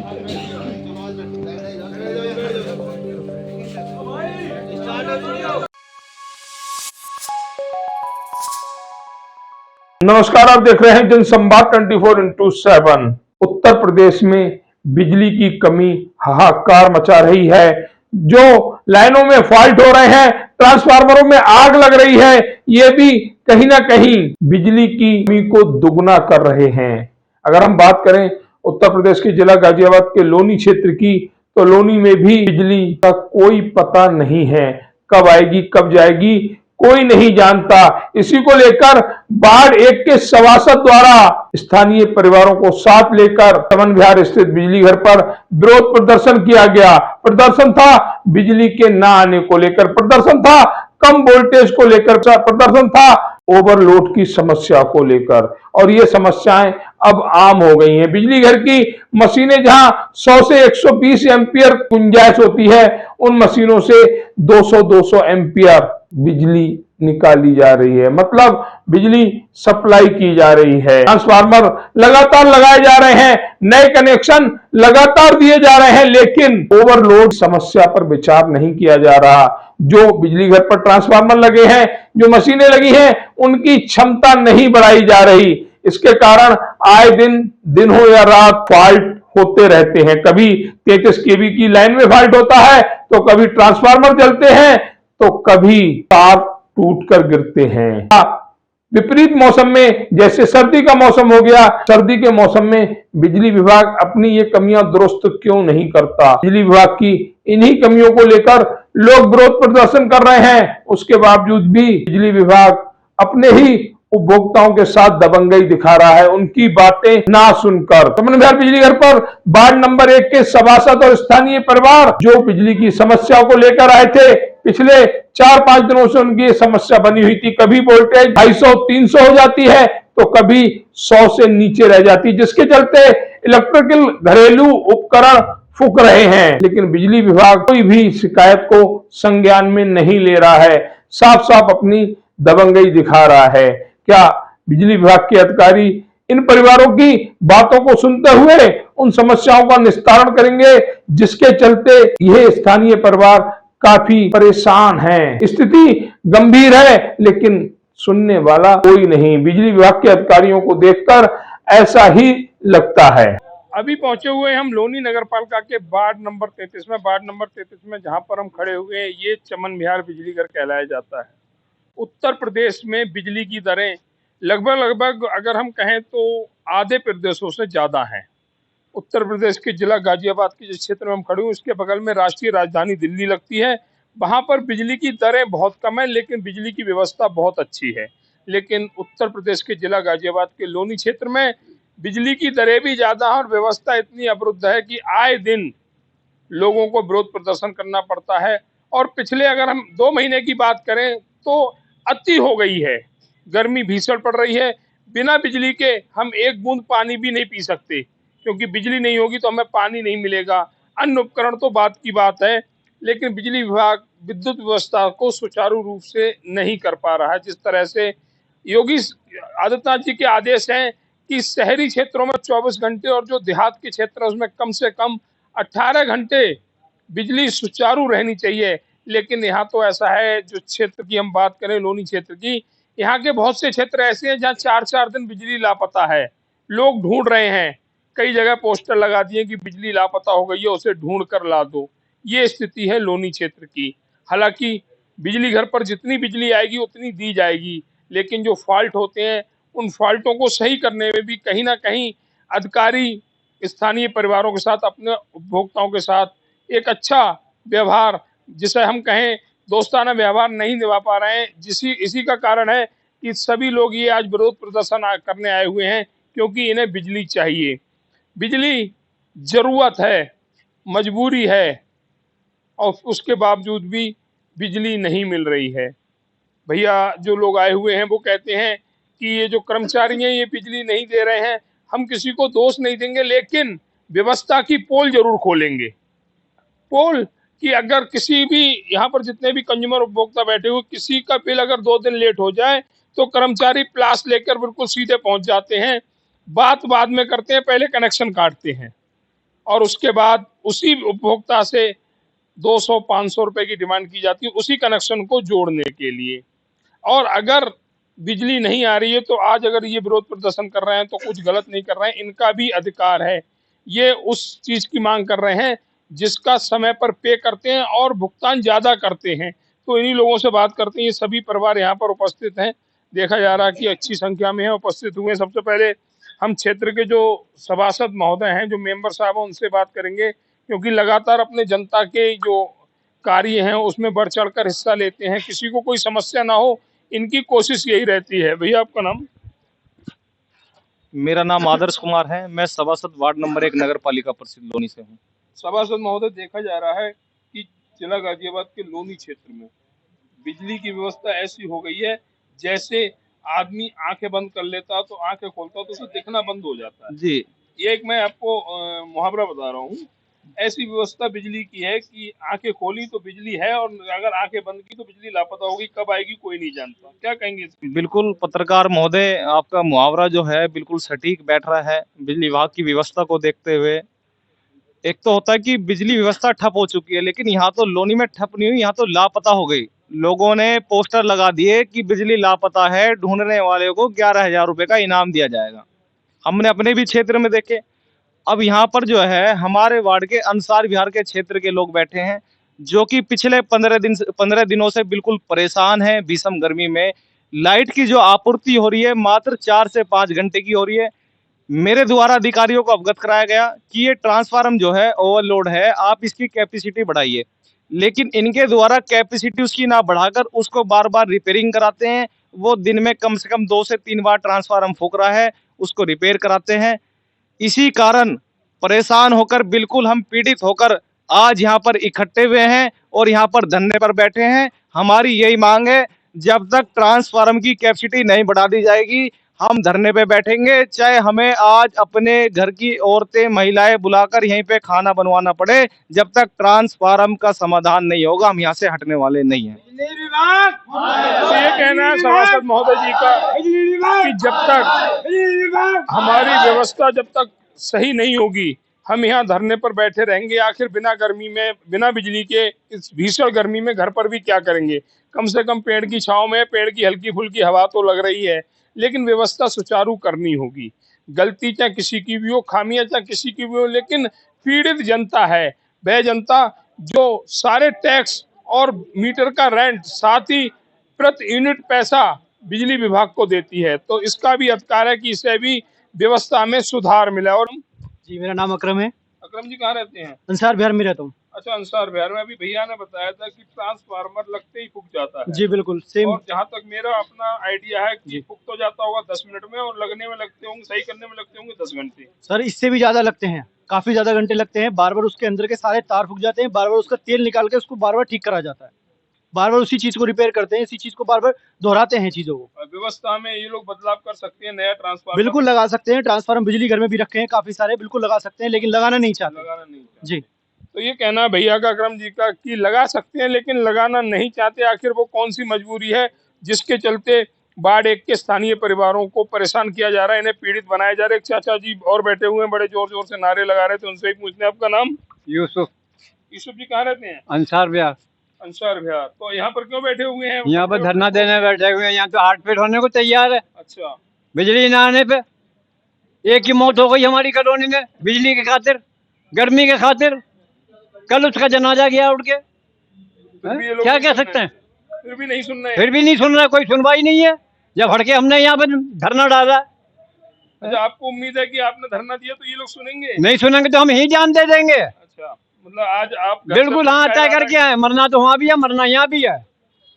नमस्कार, आप देख रहे हैं जनसंवाद 24x7। उत्तर प्रदेश में बिजली की कमी हाहाकार मचा रही है। जो लाइनों में फॉल्ट हो रहे हैं, ट्रांसफार्मरों में आग लग रही है, ये भी कहीं ना कहीं बिजली की कमी को दुगना कर रहे हैं। अगर हम बात करें उत्तर प्रदेश के जिला गाजियाबाद के लोनी क्षेत्र की, तो लोनी में भी बिजली का कोई पता नहीं है। कब आएगी, कब जाएगी, कोई नहीं जानता। इसी को लेकर बाढ़ एक के सभासद द्वारा स्थानीय परिवारों को साथ लेकर चमन विहार स्थित बिजली घर पर विरोध प्रदर्शन किया गया। प्रदर्शन था बिजली के न आने को लेकर, प्रदर्शन था कम वोल्टेज को लेकर, प्रदर्शन था ओवरलोड की समस्या को लेकर। और ये समस्याएं अब आम हो गई हैं। बिजली घर की मशीनें जहां 100 से 120 एम्पियर गुंजाइश होती है, उन मशीनों से 200 एम्पियर बिजली निकाली जा रही है। मतलब बिजली सप्लाई की जा रही है। ट्रांसफार्मर लगातार लगाए जा रहे हैं, नए कनेक्शन लगातार दिए जा रहे हैं, लेकिन ओवरलोड समस्या पर विचार नहीं किया जा रहा। जो बिजली घर पर ट्रांसफार्मर लगे हैं, जो मशीनें लगी हैं, उनकी क्षमता नहीं बढ़ाई जा रही। इसके कारण आए दिन हो या रात फॉल्ट होते रहते हैं। कभी 33 केवी की लाइन में फॉल्ट होता है, तो कभी ट्रांसफार्मर जलते हैं, तो कभी तार टूटकर गिरते हैं। विपरीत मौसम में, जैसे सर्दी का मौसम हो गया, सर्दी के मौसम में बिजली विभाग अपनी ये कमियां दुरुस्त क्यों नहीं करता? बिजली विभाग की इन्हीं कमियों को लेकर लोग विरोध प्रदर्शन कर रहे हैं। उसके बावजूद भी बिजली विभाग अपने ही उपभोक्ताओं के साथ दबंगई दिखा रहा है, उनकी बातें ना सुनकर। चमन विहार बिजली घर पर वार्ड नंबर 1 के सभासद और स्थानीय परिवार जो बिजली की समस्याओं को लेकर आए थे, पिछले 4-5 दिनों से उनकी समस्या बनी हुई थी। कभी वोल्टेज 250-300 हो जाती है, तो कभी 100 से नीचे रह जाती है, जिसके चलते इलेक्ट्रिकल घरेलू उपकरण फूक रहे हैं। लेकिन बिजली विभाग कोई भी शिकायत को संज्ञान में नहीं ले रहा है, साफ साफ अपनी दबंगई दिखा रहा है। क्या बिजली विभाग के अधिकारी इन परिवारों की बातों को सुनते हुए उन समस्याओं का निस्तारण करेंगे, जिसके चलते यह स्थानीय परिवार काफी परेशान हैं? स्थिति गंभीर है, लेकिन सुनने वाला कोई नहीं। बिजली विभाग के अधिकारियों को देखकर ऐसा ही लगता है। अभी पहुंचे हुए हम लोनी नगर पालिका के वार्ड नंबर 33 में। वार्ड नंबर 33 में जहां पर हम खड़े हुए हैं, ये चमन विहार बिजली घर कहलाया जाता है। उत्तर प्रदेश में बिजली की दरें लगभग अगर हम कहें तो आधे प्रदेशों से ज़्यादा हैं। उत्तर प्रदेश के जिला गाजियाबाद के जिस क्षेत्र में हम खड़े हुए, उसके बगल में राष्ट्रीय राजधानी दिल्ली लगती है। वहाँ पर बिजली की दरें बहुत कम है, लेकिन बिजली की व्यवस्था बहुत अच्छी है। लेकिन उत्तर प्रदेश के जिला गाजियाबाद के लोनी क्षेत्र में बिजली की दरें भी ज़्यादा हैं और व्यवस्था इतनी अवरुद्ध है कि आए दिन लोगों को विरोध प्रदर्शन करना पड़ता है। और पिछले अगर हम 2 महीने की बात करें तो अति हो गई है, गर्मी भीषण पड़ रही है। बिना बिजली के हम एक बूंद पानी भी नहीं पी सकते, क्योंकि बिजली नहीं होगी तो हमें पानी नहीं मिलेगा। अन्य उपकरण तो बात की बात है, लेकिन बिजली विभाग विद्युत व्यवस्था को सुचारू रूप से नहीं कर पा रहा है। जिस तरह से योगी आदित्यनाथ जी के आदेश हैं कि शहरी क्षेत्रों में 24 घंटे और जो देहात के क्षेत्र है उसमें कम से कम 18 घंटे बिजली सुचारू रहनी चाहिए, लेकिन यहाँ तो ऐसा है। जो क्षेत्र की हम बात करें, लोनी क्षेत्र की, यहाँ के बहुत से क्षेत्र ऐसे हैं जहाँ 4-4 दिन बिजली लापता है। लोग ढूंढ रहे हैं, कई जगह पोस्टर लगा दिए कि बिजली लापता हो गई है, उसे ढूंढ कर ला दो। ये स्थिति है लोनी क्षेत्र की। हालांकि बिजली घर पर जितनी बिजली आएगी उतनी दी जाएगी, लेकिन जो फॉल्ट होते हैं उन फॉल्टों को सही करने में भी कहीं ना कहीं अधिकारी स्थानीय परिवारों के साथ, अपने उपभोक्ताओं के साथ एक अच्छा व्यवहार, जिसे हम कहें दोस्ताना व्यवहार, नहीं निभा पा रहे हैं। इसी का कारण है कि सभी लोग ये आज विरोध प्रदर्शन करने आए हुए हैं, क्योंकि इन्हें बिजली चाहिए। बिजली जरूरत है, मजबूरी है, और उसके बावजूद भी बिजली नहीं मिल रही है। भैया जो लोग आए हुए हैं वो कहते हैं कि ये जो कर्मचारी हैं ये बिजली नहीं दे रहे हैं। हम किसी को दोष नहीं देंगे, लेकिन व्यवस्था की पोल जरूर खोलेंगे। पोल कि अगर किसी भी यहाँ पर जितने भी कंज्यूमर उपभोक्ता बैठे हुए, किसी का बिल अगर 2 दिन लेट हो जाए तो कर्मचारी प्लास लेकर बिल्कुल सीधे पहुंच जाते हैं। बात बाद में करते हैं, पहले कनेक्शन काटते हैं। और उसके बाद उसी उपभोक्ता से 200-500 रुपए की डिमांड की जाती है उसी कनेक्शन को जोड़ने के लिए। और अगर बिजली नहीं आ रही है तो आज अगर ये विरोध प्रदर्शन कर रहे हैं तो कुछ गलत नहीं कर रहे हैं, इनका भी अधिकार है। ये उस चीज की मांग कर रहे हैं जिसका समय पर पे करते हैं और भुगतान ज्यादा करते हैं। तो इन्हीं लोगों से बात करते हैं। ये सभी परिवार यहाँ पर उपस्थित हैं, देखा जा रहा है कि अच्छी संख्या में है उपस्थित हुए हैं। सबसे पहले हम क्षेत्र के जो सभासद महोदय हैं, जो मेंबर साहब हैं, उनसे बात करेंगे, क्योंकि लगातार अपने जनता के जो कार्य हैं उसमें बढ़ चढ़कर हिस्सा लेते हैं। किसी को कोई समस्या ना हो, इनकी कोशिश यही रहती है। भैया आपका नाम? मेरा नाम आदर्श कुमार है। मैं सभासद वार्ड नंबर 1 नगर पालिका परिषद लोनी से हूँ। सभासद महोदय, देखा जा रहा है कि जिला गाजियाबाद के लोनी क्षेत्र में बिजली की व्यवस्था ऐसी हो गई है जैसे आदमी आंखें बंद कर लेता तो आंखें खोलता तो उसे दिखना बंद हो जाता है। जी, ये एक मैं आपको मुहावरा बता रहा हूँ। ऐसी व्यवस्था बिजली की है कि आंखें खोली तो बिजली है और अगर आंखें बंद की तो बिजली लापता होगी, कब आएगी कोई नहीं जानता। क्या कहेंगे इसके लिए? बिल्कुल पत्रकार महोदय, आपका मुहावरा जो है बिल्कुल सटीक बैठ रहा है बिजली विभाग की व्यवस्था को देखते हुए। एक तो होता है कि बिजली व्यवस्था ठप हो चुकी है, लेकिन यहाँ तो लोनी में ठप नहीं हुई, यहाँ तो लापता हो गई। लोगों ने पोस्टर लगा दिए कि बिजली लापता है, ढूंढने वाले को 11,000 रुपए का इनाम दिया जाएगा। हमने अपने भी क्षेत्र में देखे। अब यहाँ पर जो है हमारे वार्ड के अंसार विहार के क्षेत्र के लोग बैठे हैं, जो कि पिछले 15 दिनों से बिल्कुल परेशान हैं। भीषण गर्मी में लाइट की जो आपूर्ति हो रही है मात्र 4 से 5 घंटे की हो रही है। मेरे द्वारा अधिकारियों को अवगत कराया गया कि ये ट्रांसफार्मर जो है ओवरलोड है, आप इसकी कैपेसिटी बढ़ाइए, लेकिन इनके द्वारा कैपेसिटी उसकी ना बढ़ाकर उसको बार बार रिपेयरिंग कराते हैं। वो दिन में कम से कम 2 से 3 बार ट्रांसफार्मर फूक रहा है, उसको रिपेयर कराते हैं। इसी कारण परेशान होकर बिल्कुल हम पीड़ित होकर आज यहाँ पर इकट्ठे हुए हैं और यहाँ पर धरने पर बैठे हैं। हमारी यही मांग है, जब तक ट्रांसफार्मर की कैपेसिटी नहीं बढ़ा दी जाएगी हम धरने पे बैठेंगे, चाहे हमें आज अपने घर की औरतें महिलाएं बुलाकर यहीं पे खाना बनवाना पड़े। जब तक ट्रांसफार्मर का समाधान नहीं होगा हम यहाँ से हटने वाले नहीं हैं। तो ये कहना है सभासद महोदय जी का कि जब तक हमारी व्यवस्था जब तक सही नहीं होगी हम यहाँ धरने पर बैठे रहेंगे। आखिर बिना गर्मी में, बिना बिजली के इस भीषण गर्मी में घर पर भी क्या करेंगे? कम से कम पेड़ की छांव में पेड़ की हल्की फुल्की हवा तो लग रही है, लेकिन व्यवस्था सुचारू करनी होगी। गलती चाहे किसी की भी हो, खामियां चाहे किसी की भी हो, लेकिन पीड़ित जनता है वह जनता जो सारे टैक्स और मीटर का रेंट, साथ ही प्रति यूनिट पैसा बिजली विभाग को देती है। तो इसका भी अधिकार है कि इसे भी व्यवस्था में सुधार मिले। और जी, मेरा नाम अकरम है। अकरम जी कहाँ रहते हैं? अंसार बिहार में रहता हूँ। अच्छा, अंसार बिहार में। अभी भैया ने बताया था कि ट्रांसफार्मर लगते ही फूक जाता है। जी बिल्कुल सेम। और जहाँ तक मेरा अपना आइडिया है कि फूक तो जाता होगा 10 मिनट में और लगने में लगते होंगे, सही करने में लगते होंगे 10 घंटे। सर इससे भी ज्यादा लगते हैं, काफी ज्यादा घंटे लगते हैं। बार बार उसके अंदर के सारे तार फूक जाते हैं, बार बार उसका तेल निकाल के उसको बार बार ठीक करा जाता है, बार बार उसी चीज को रिपेयर करते हैं, इसी चीज को बार बार दोहराते हैं चीजों को। व्यवस्था में ये लोग बदलाव कर सकते हैं, नया ट्रांसफार्मर बिल्कुल लगा सकते हैं। ट्रांसफार्मर बिजली घर में भी रखे हैं काफी सारे, बिल्कुल लगा सकते हैं, लेकिन लगाना नहीं चाहते। लगाना नहीं चाहते। जी, तो ये कहना है भैया का, अकरम जी का, कि लगा सकते हैं लेकिन लगाना नहीं चाहते। आखिर वो कौन सी मजबूरी है जिसके चलते वार्ड 1 के स्थानीय परिवारों को परेशान किया जा रहा है, इन्हें पीड़ित बनाया जा रहा है। एक चाचा जी और बैठे हुए हैं, बड़े जोर जोर से नारे लगा रहे थे, उनसे ही पूछते हैं। आपका नाम? यूसुफ। यूसुफ जी कहाँ रहते हैं? अंसार बिहार। अंसार बिहार। तो यहाँ पर क्यों बैठे हुए हैं? यहाँ पर धरना देने बैठे हुए हैं, यहाँ तो हार्ट फेल होने को तैयार है। अच्छा, बिजली न आने पे एक की मौत हो गई हमारी कॉलोनी में बिजली के खातिर, गर्मी के खातिर। कल उसका जनाजा गया उठ के। फिर भी ये लोग क्या नहीं कह सुन सकते रहे हैं? फिर भी नहीं सुन रहे हैं। फिर भी नहीं सुन रहा, कोई सुनवाई नहीं है। जब हटके हमने यहाँ पर धरना डाला, अच्छा, आपको उम्मीद है कि आपने धरना दिया तो ये लोग सुनेंगे? नहीं सुनेंगे तो हम ही जान दे देंगे। अच्छा, मतलब आज आप घर से बिल्कुल, हाँ, तय करके आए। मरना तो वहाँ भी है, मरना यहाँ भी है।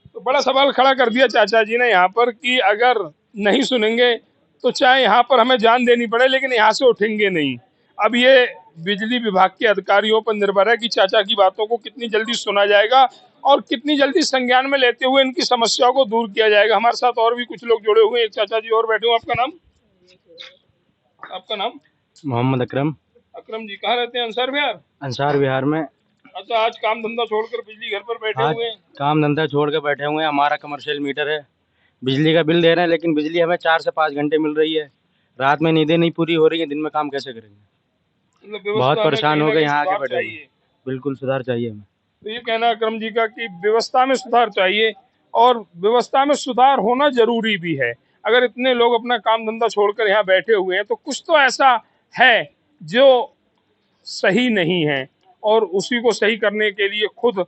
तो बड़ा सवाल खड़ा कर दिया चाचा जी ने यहाँ पर कि अगर नहीं सुनेंगे तो चाहे यहाँ पर हमें जान देनी पड़े लेकिन यहाँ से उठेंगे नहीं। अब ये बिजली विभाग के अधिकारियों पर निर्भर है कि चाचा की बातों को कितनी जल्दी सुना जाएगा और कितनी जल्दी संज्ञान में लेते हुए इनकी समस्याओं को दूर किया जाएगा। हमारे साथ और भी कुछ लोग जुड़े हुए हैं। एक चाचा जी और बैठे हुए। आपका नाम? आपका नाम? मोहम्मद अकरम। अकरम जी कहाँ रहते हैं? अंसार बिहार। अंसार बिहार में। अच्छा, आज काम धंधा छोड़कर बिजली घर पर बैठे आज हुए हैं? काम धंधा छोड़ के बैठे हुए हैं। हमारा कमर्शियल मीटर है, बिजली का बिल दे रहे हैं, लेकिन बिजली हमें 4 से 5 घंटे मिल रही है। रात में नींदें नहीं पूरी हो रही है, दिन में काम कैसे करेंगे? मतलब बहुत व्यवस्था में परेशान कहीं हो ना गए कहीं यहाँ आके सुधार बैठे हुए। चाहिए। बिल्कुल सुधार चाहिए हमें। तो ये कहना है अकरम जी का कि व्यवस्था में सुधार चाहिए और व्यवस्था में सुधार होना जरूरी भी है। अगर इतने लोग अपना काम धंधा छोड़कर यहाँ बैठे हुए हैं तो कुछ तो ऐसा है जो सही नहीं है, और उसी को सही करने के लिए खुद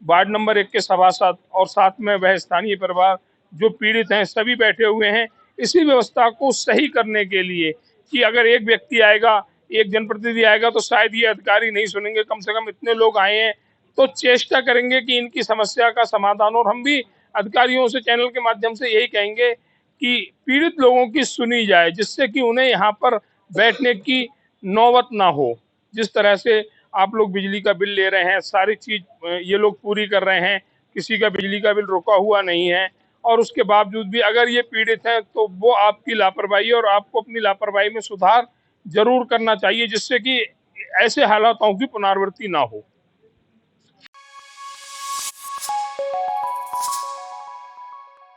वार्ड नंबर 1 के सभासद और साथ में वह स्थानीय परिवार जो पीड़ित हैं सभी बैठे हुए हैं इसी व्यवस्था को सही करने के लिए, कि अगर एक व्यक्ति आएगा, एक जनप्रतिनिधि आएगा तो शायद ये अधिकारी नहीं सुनेंगे, कम से कम इतने लोग आए हैं तो चेष्टा करेंगे कि इनकी समस्या का समाधान। और हम भी अधिकारियों से चैनल के माध्यम से यही कहेंगे कि पीड़ित लोगों की सुनी जाए, जिससे कि उन्हें यहाँ पर बैठने की नौबत ना हो। जिस तरह से आप लोग बिजली का बिल ले रहे हैं, सारी चीज ये लोग पूरी कर रहे हैं, किसी का बिजली का बिल रुका हुआ नहीं है, और उसके बावजूद भी अगर ये पीड़ित है तो वो आपकी लापरवाही और आपको अपनी लापरवाही में सुधार जरूर करना चाहिए, जिससे कि ऐसे हालातों की पुनरावृत्ति ना हो।